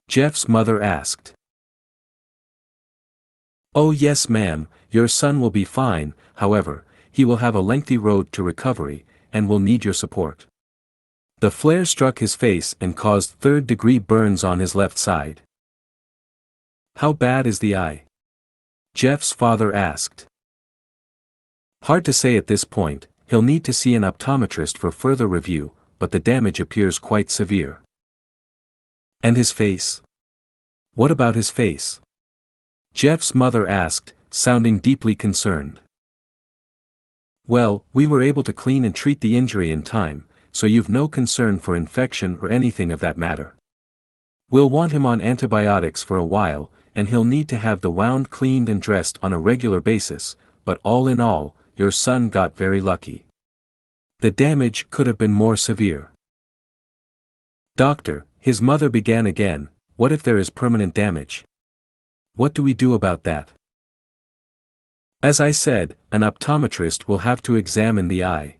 Jeff's mother asked. "Oh yes ma'am, your son will be fine, however, he will have a lengthy road to recovery, and will need your support." The flare struck his face and caused third-degree burns on his left side. "How bad is the eye?" Jeff's father asked. "Hard to say at this point," he'll need to see an optometrist for further review, but the damage appears quite severe. And his face? What about his face? Jeff's mother asked, sounding deeply concerned. Well, we were able to clean and treat the injury in time, so you've no concern for infection or anything of that matter. We'll want him on antibiotics for a while, and he'll need to have the wound cleaned and dressed on a regular basis, but all in all, your son got very lucky. The damage could have been more severe. Doctor, his mother began again, what if there is permanent damage? What do we do about that? As I said, an optometrist will have to examine the eye.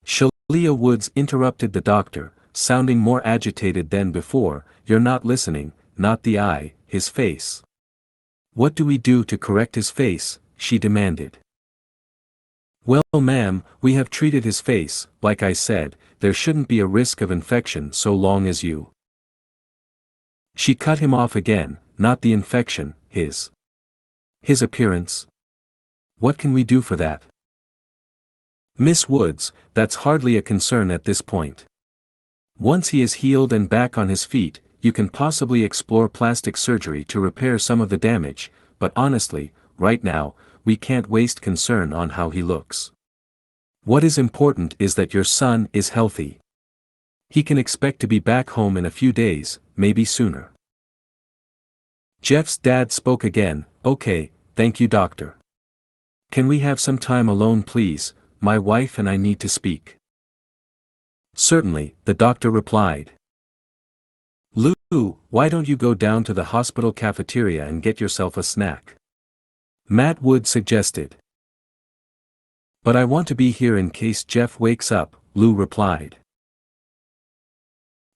Shalia Woods interrupted the doctor, sounding more agitated than before. You're not listening, not the eye, his face. What do we do to correct his face? She demanded. Well, ma'am, we have treated his face. Like I said, there shouldn't be a risk of infection so long as you. She cut him off again, not the infection, his appearance. What can we do for that? Miss Woods, that's hardly a concern at this point. Once he is healed and back on his feet, you can possibly explore plastic surgery to repair some of the damage, but honestly, right now, we can't waste concern on how he looks. What is important is that your son is healthy. He can expect to be back home in a few days, maybe sooner. Jeff's dad spoke again. Okay, thank you, doctor. Can we have some time alone, please? My wife and I need to speak. Certainly, the doctor replied. Lou, why don't you go down to the hospital cafeteria and get yourself a snack? Matt Wood suggested. But I want to be here in case Jeff wakes up, Lou replied.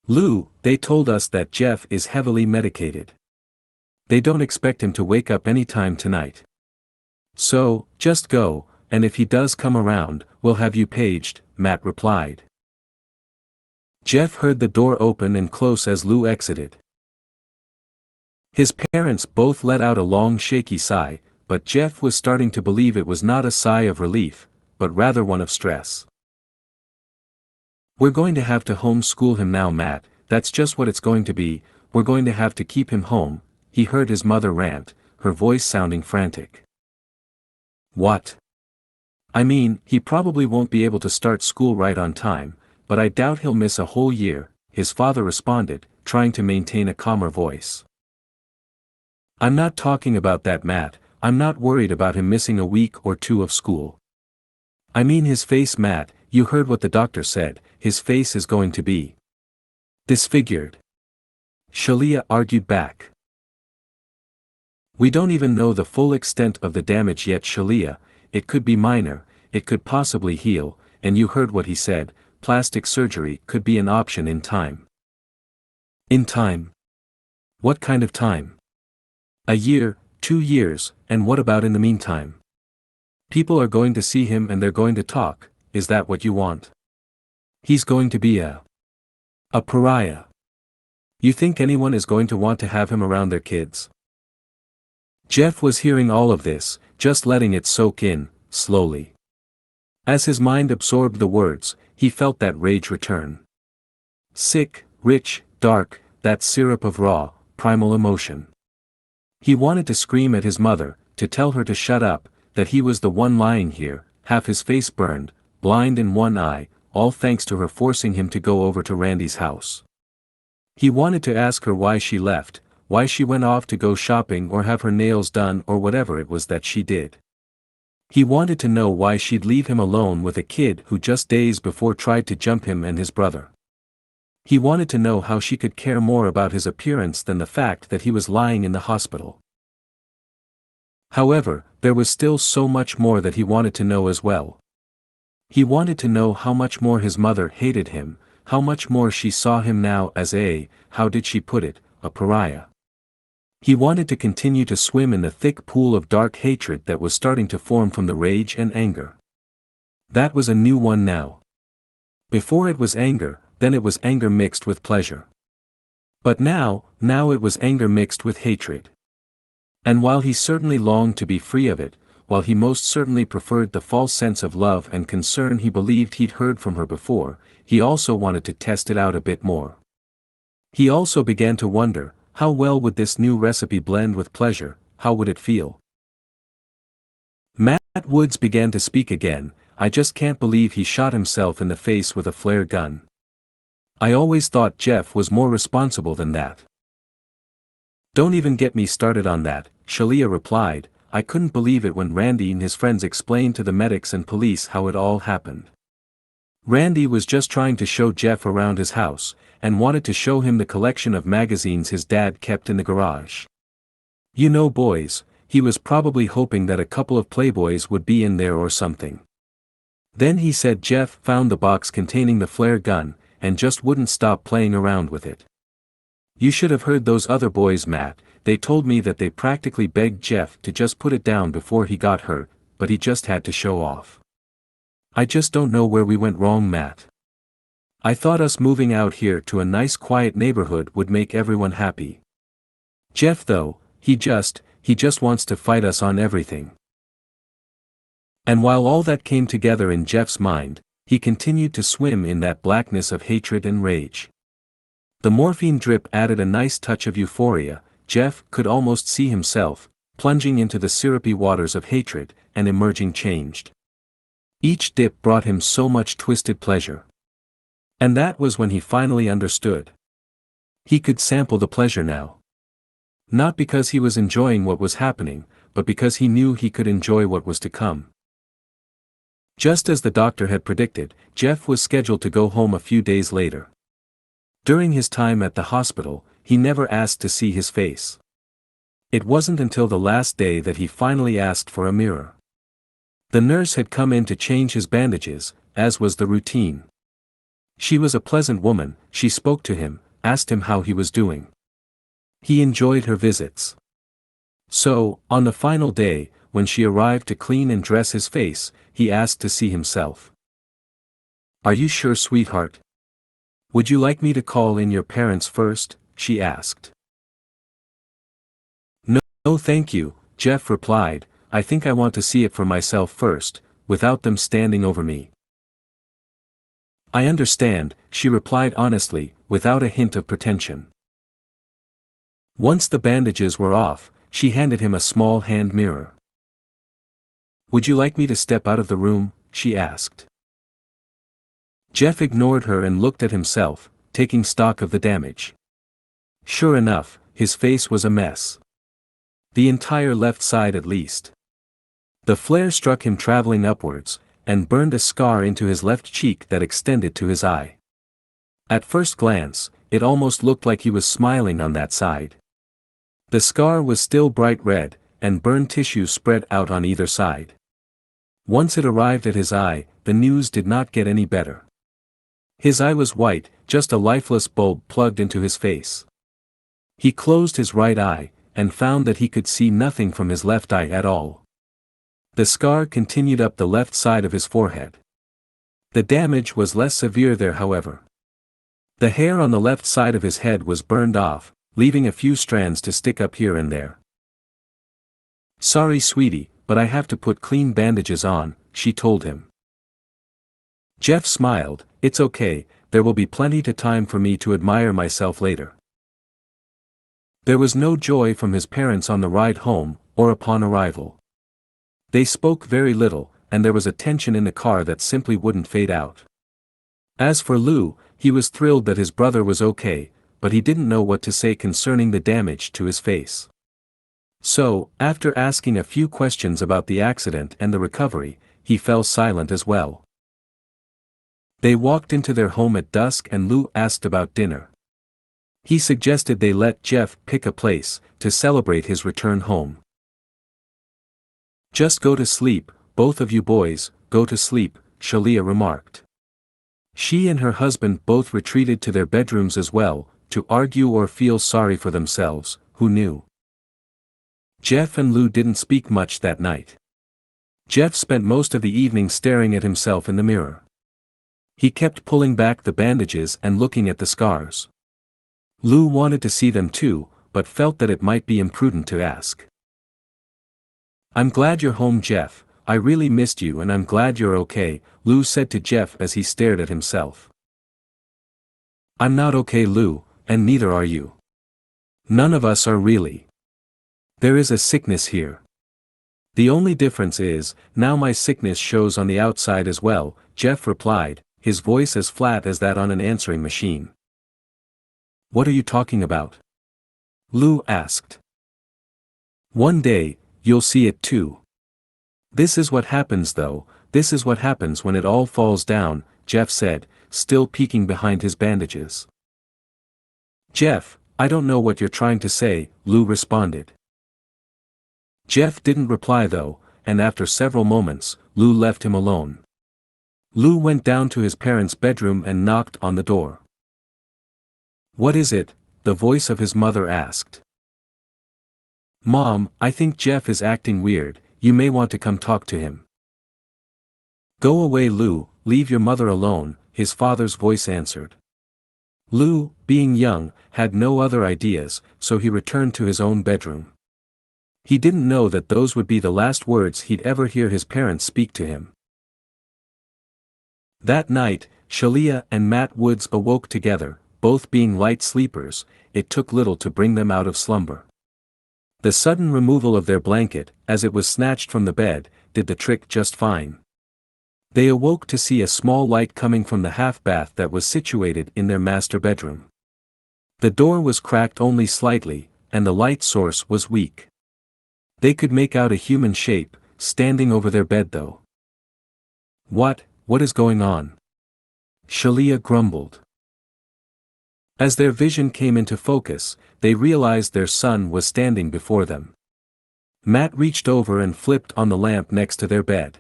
Lou, they told us that Jeff is heavily medicated. They don't expect him to wake up any time tonight. So, just go, and if he does come around, we'll have you paged, Matt replied. Jeff heard the door open and close as Lou exited. His parents both let out a long shaky sigh, but Jeff was starting to believe it was not a sigh of relief, but rather one of stress. We're going to have to homeschool him now, Matt, that's just what it's going to be, we're going to have to keep him home, he heard his mother rant, her voice sounding frantic. What? I mean, he probably won't be able to start school right on time, but I doubt he'll miss a whole year, his father responded, trying to maintain a calmer voice. I'm not talking about that, Matt, I'm not worried about him missing a week or two of school. I mean his face, Matt, you heard what the doctor said, his face is going to be disfigured. Shalia argued back. We don't even know the full extent of the damage yet, Shalia, it could be minor, it could possibly heal, and you heard what he said, plastic surgery could be an option in time. In time? What kind of time? A year, 2 years, and what about in the meantime? People are going to see him and they're going to talk, is that what you want? He's going to be a pariah. You think anyone is going to want to have him around their kids? Jeff was hearing all of this, just letting it soak in, slowly. As his mind absorbed the words, he felt that rage return. Sick, rich, dark, that syrup of raw, primal emotion. He wanted to scream at his mother, to tell her to shut up, that he was the one lying here, half his face burned, blind in one eye, all thanks to her forcing him to go over to Randy's house. He wanted to ask her why she left, why she went off to go shopping or have her nails done or whatever it was that she did. He wanted to know why she'd leave him alone with a kid who just days before tried to jump him and his brother. He wanted to know how she could care more about his appearance than the fact that he was lying in the hospital. However, there was still so much more that he wanted to know as well. He wanted to know how much more his mother hated him, how much more she saw him now as how did she put it, a pariah. He wanted to continue to swim in the thick pool of dark hatred that was starting to form from the rage and anger. That was a new one now. Before it was anger, then it was anger mixed with pleasure. But now it was anger mixed with hatred. And while he certainly longed to be free of it, while he most certainly preferred the false sense of love and concern he believed he'd heard from her before, he also wanted to test it out a bit more. He also began to wonder, how well would this new recipe blend with pleasure, how would it feel? Matt Woods began to speak again. I just can't believe he shot himself in the face with a flare gun. I always thought Jeff was more responsible than that. Don't even get me started on that, Shalia replied. I couldn't believe it when Randy and his friends explained to the medics and police how it all happened. Randy was just trying to show Jeff around his house, and wanted to show him the collection of magazines his dad kept in the garage. You know, boys, he was probably hoping that a couple of playboys would be in there or something. Then he said Jeff found the box containing the flare gun, and just wouldn't stop playing around with it. You should have heard those other boys, Matt. They told me that they practically begged Jeff to just put it down before he got hurt, but he just had to show off. I just don't know where we went wrong, Matt. I thought us moving out here to a nice quiet neighborhood would make everyone happy. Jeff though, he just wants to fight us on everything. And while all that came together in Jeff's mind, he continued to swim in that blackness of hatred and rage. The morphine drip added a nice touch of euphoria. Jeff could almost see himself, plunging into the syrupy waters of hatred, and emerging changed. Each dip brought him so much twisted pleasure. And that was when he finally understood. He could sample the pleasure now. Not because he was enjoying what was happening, but because he knew he could enjoy what was to come. Just as the doctor had predicted, Jeff was scheduled to go home a few days later. During his time at the hospital, he never asked to see his face. It wasn't until the last day that he finally asked for a mirror. The nurse had come in to change his bandages, as was the routine. She was a pleasant woman. She spoke to him, asked him how he was doing. He enjoyed her visits. So, on the final day, when she arrived to clean and dress his face, he asked to see himself. Are you sure, sweetheart? Would you like me to call in your parents first? She asked. No, thank you, Jeff replied. I think I want to see it for myself first, without them standing over me. I understand, she replied honestly, without a hint of pretension. Once the bandages were off, she handed him a small hand mirror. Would you like me to step out of the room? She asked. Jeff ignored her and looked at himself, taking stock of the damage. Sure enough, his face was a mess. The entire left side at least. The flare struck him traveling upwards, and burned a scar into his left cheek that extended to his eye. At first glance, it almost looked like he was smiling on that side. The scar was still bright red, and burned tissue spread out on either side. Once it arrived at his eye, the news did not get any better. His eye was white, just a lifeless bulb plugged into his face. He closed his right eye, and found that he could see nothing from his left eye at all. The scar continued up the left side of his forehead. The damage was less severe there, however. The hair on the left side of his head was burned off, leaving a few strands to stick up here and there. Sorry, sweetie, but I have to put clean bandages on, she told him. Jeff smiled. It's okay, there will be plenty of time for me to admire myself later. There was no joy from his parents on the ride home, or upon arrival. They spoke very little, and there was a tension in the car that simply wouldn't fade out. As for Lou, he was thrilled that his brother was okay, but he didn't know what to say concerning the damage to his face. So, after asking a few questions about the accident and the recovery, he fell silent as well. They walked into their home at dusk and Lou asked about dinner. He suggested they let Jeff pick a place to celebrate his return home. Just go to sleep, both of you boys, go to sleep, Shalia remarked. She and her husband both retreated to their bedrooms as well, to argue or feel sorry for themselves, who knew. Jeff and Lou didn't speak much that night. Jeff spent most of the evening staring at himself in the mirror. He kept pulling back the bandages and looking at the scars. Lou wanted to see them too, but felt that it might be imprudent to ask. I'm glad you're home, Jeff. I really missed you and I'm glad you're okay, Lou said to Jeff as he stared at himself. I'm not okay, Lou, and neither are you. None of us are really. There is a sickness here. The only difference is, now my sickness shows on the outside as well, Jeff replied, his voice as flat as that on an answering machine. What are you talking about? Lou asked. One day, you'll see it too. This is what happens though, this is what happens when it all falls down, Jeff said, still peeking behind his bandages. Jeff, I don't know what you're trying to say, Lou responded. Jeff didn't reply though, and after several moments, Lou left him alone. Lou went down to his parents' bedroom and knocked on the door. What is it? The voice of his mother asked. Mom, I think Jeff is acting weird, you may want to come talk to him. Go away, Lou, leave your mother alone, his father's voice answered. Lou, being young, had no other ideas, so he returned to his own bedroom. He didn't know that those would be the last words he'd ever hear his parents speak to him. That night, Shalia and Matt Woods awoke together, both being light sleepers. It took little to bring them out of slumber. The sudden removal of their blanket, as it was snatched from the bed, did the trick just fine. They awoke to see a small light coming from the half-bath that was situated in their master bedroom. The door was cracked only slightly, and the light source was weak. They could make out a human shape, standing over their bed though. What is going on? Shalia grumbled. As their vision came into focus, they realized their son was standing before them. Matt reached over and flipped on the lamp next to their bed.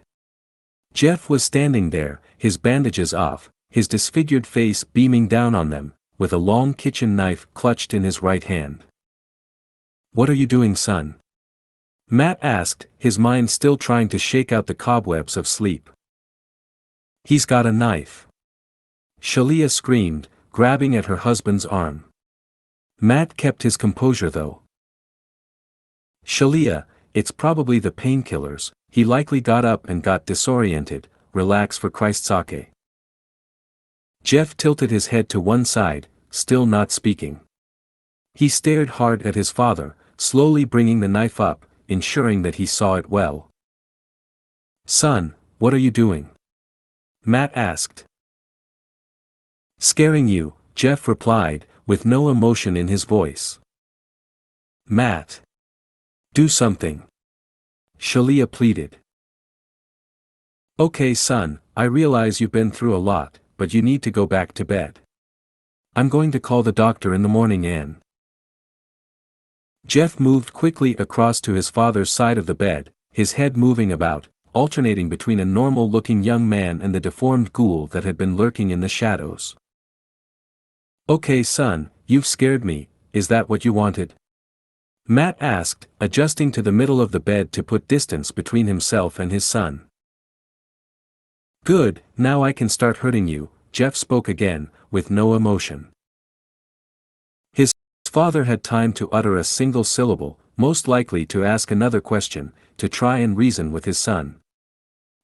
Jeff was standing there, his bandages off, his disfigured face beaming down on them, with a long kitchen knife clutched in his right hand. What are you doing, son? Matt asked, his mind still trying to shake out the cobwebs of sleep. He's got a knife. Shalia screamed, grabbing at her husband's arm. Matt kept his composure though. Shalia, it's probably the painkillers, he likely got up and got disoriented, relax for Christ's sake. Jeff tilted his head to one side, still not speaking. He stared hard at his father, slowly bringing the knife up, ensuring that he saw it well. Son, what are you doing? Matt asked. Scaring you, Jeff replied, with no emotion in his voice. Matt. Do something. Shalia pleaded. Okay, son, I realize you've been through a lot, but you need to go back to bed. I'm going to call the doctor in the morning, Ann. Jeff moved quickly across to his father's side of the bed, his head moving about, alternating between a normal-looking young man and the deformed ghoul that had been lurking in the shadows. Okay, son, you've scared me, is that what you wanted? Matt asked, adjusting to the middle of the bed to put distance between himself and his son. Good, now I can start hurting you, Jeff spoke again, with no emotion. His father had time to utter a single syllable, most likely to ask another question, to try and reason with his son.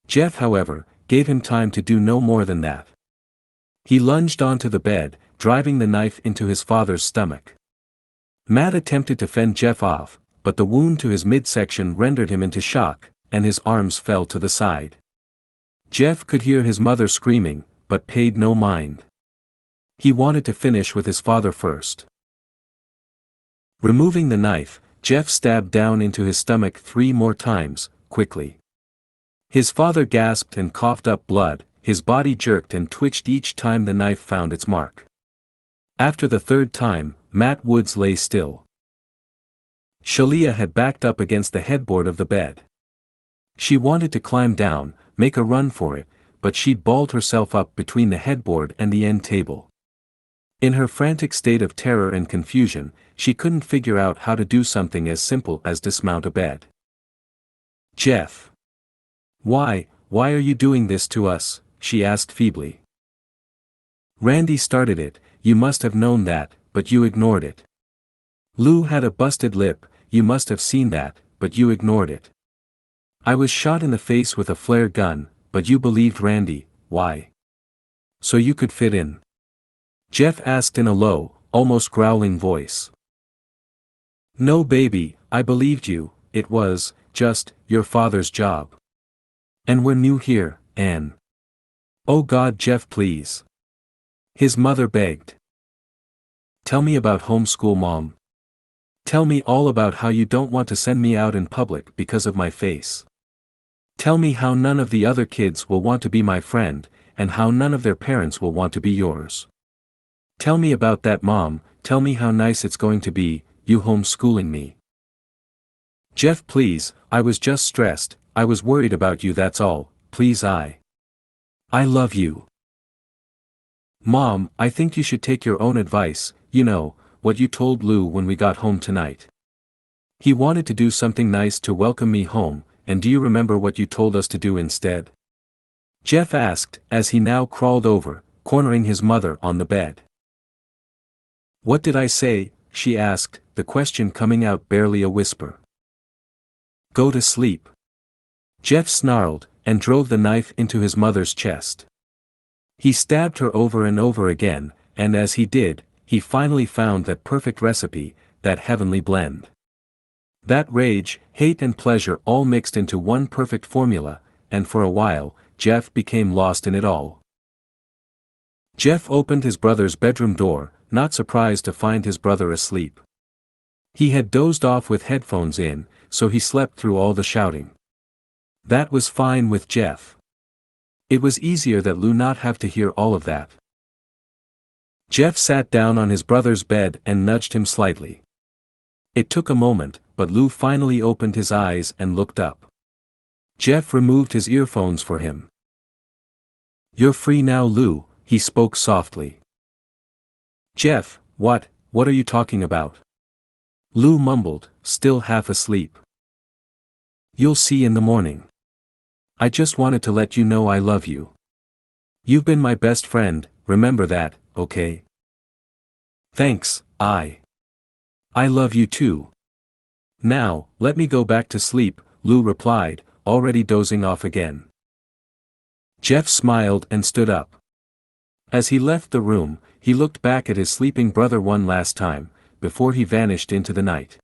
Jeff, however, gave him time to do no more than that. He lunged onto the bed, driving the knife into his father's stomach. Matt attempted to fend Jeff off, but the wound to his midsection rendered him into shock, and his arms fell to the side. Jeff could hear his mother screaming, but paid no mind. He wanted to finish with his father first. Removing the knife, Jeff stabbed down into his stomach 3 more times, quickly. His father gasped and coughed up blood, his body jerked and twitched each time the knife found its mark. After the 3rd time, Matt Woods lay still. Shalia had backed up against the headboard of the bed. She wanted to climb down, make a run for it, but she'd balled herself up between the headboard and the end table. In her frantic state of terror and confusion, she couldn't figure out how to do something as simple as dismount a bed. Jeff. Why are you doing this to us? She asked feebly. Randy started it, you must have known that, but you ignored it. Lou had a busted lip, you must have seen that, but you ignored it. I was shot in the face with a flare gun, but you believed Randy, why? So you could fit in? Jeff asked in a low, almost growling voice. No baby, I believed you, it was, just, your father's job. And we're new here, Anne. Oh God, Jeff, please. His mother begged. Tell me about homeschool, Mom. Tell me all about how you don't want to send me out in public because of my face. Tell me how none of the other kids will want to be my friend, and how none of their parents will want to be yours. Tell me about that, Mom, tell me how nice it's going to be, you homeschooling me. Jeff, please, I was just stressed, I was worried about you, that's all, please. I love you. Mom, I think you should take your own advice, you know, what you told Lou when we got home tonight. He wanted to do something nice to welcome me home, and do you remember what you told us to do instead? Jeff asked, as he now crawled over, cornering his mother on the bed. What did I say? She asked, the question coming out barely a whisper. Go to sleep. Jeff snarled, and drove the knife into his mother's chest. He stabbed her over and over again, and as he did, he finally found that perfect recipe, that heavenly blend. That rage, hate and pleasure all mixed into one perfect formula, and for a while, Jeff became lost in it all. Jeff opened his brother's bedroom door, not surprised to find his brother asleep. He had dozed off with headphones in, so he slept through all the shouting. That was fine with Jeff. It was easier that Lou not have to hear all of that. Jeff sat down on his brother's bed and nudged him slightly. It took a moment, but Lou finally opened his eyes and looked up. Jeff removed his earphones for him. You're free now, Lou, he spoke softly. Jeff, what are you talking about? Lou mumbled, still half asleep. You'll see in the morning. I just wanted to let you know I love you. You've been my best friend, remember that, okay? Thanks, I love you too. Now, let me go back to sleep, Lou replied, already dozing off again. Jeff smiled and stood up. As he left the room, he looked back at his sleeping brother one last time, before he vanished into the night.